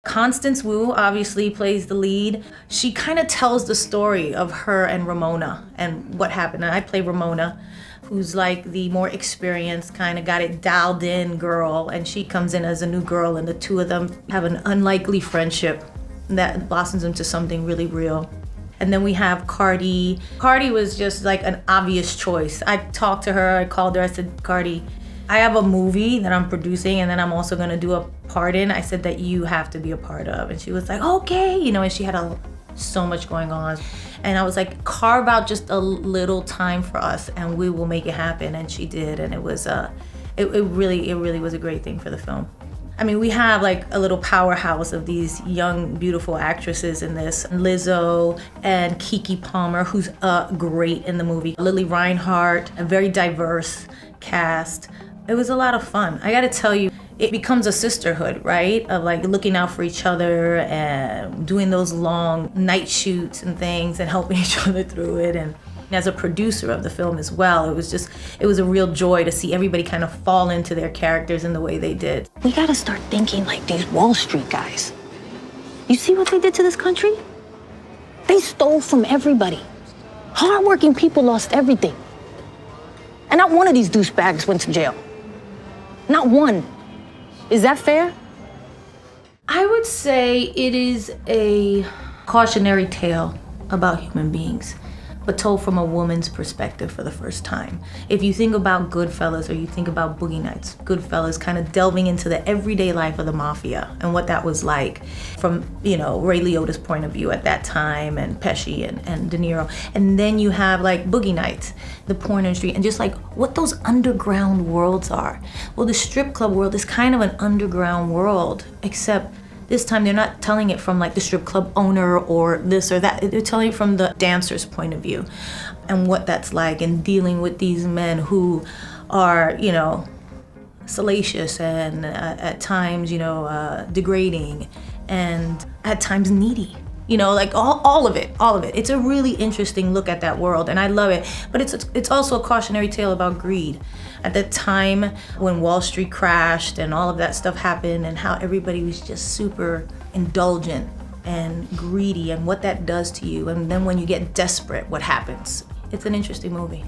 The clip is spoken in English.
Constance Wu obviously plays the lead. She kind of tells the story of her and Ramona and what happened. And I play Ramona, who's like the more experienced, kind of got it dialed in girl. And she comes in as a new girl, and the two of them have an unlikely friendship that blossoms into something really real. And then we have Cardi. Cardi was just like an obvious choice. I talked to her, I called her, I said, Cardi, I have a movie that I'm producing and then I'm also gonna do a part in. I said that you have to be a part of. And she was like, okay, and she had so much going on. And I was like, carve out just a little time for us and we will make it happen. And she did, and it was, it really was a great thing for the film. I mean, we have like a little powerhouse of these young, beautiful actresses in this. Lizzo and Keke Palmer, who's great in the movie. Lily Reinhart, a very diverse cast. It was a lot of fun. I gotta tell you, it becomes a sisterhood, right? Of like looking out for each other and doing those long night shoots and things and helping each other through it. And as a producer of the film as well, it was a real joy to see everybody kind of fall into their characters in the way they did. We gotta start thinking like these Wall Street guys. You see what they did to this country? They stole from everybody. Hardworking people lost everything. And not one of these douchebags went to jail. Not one. Is that fair? I would say it is a cautionary tale about human beings, but told from a woman's perspective for the first time. If you think about Goodfellas or you think about Boogie Nights, Goodfellas kind of delving into the everyday life of the mafia and what that was like from, Ray Liotta's point of view at that time, and Pesci and De Niro. And then you have like Boogie Nights, the porn industry, and just like what those underground worlds are. Well, the strip club world is kind of an underground world, except this time they're not telling it from like the strip club owner or this or that. They're telling it from the dancer's point of view and what that's like, and dealing with these men who are, salacious and at times, degrading and at times needy. Like all of it. It's a really interesting look at that world, and I love it. But it's also a cautionary tale about greed. At the time when Wall Street crashed and all of that stuff happened, and how everybody was just super indulgent and greedy, and what that does to you. And then when you get desperate, what happens? It's an interesting movie.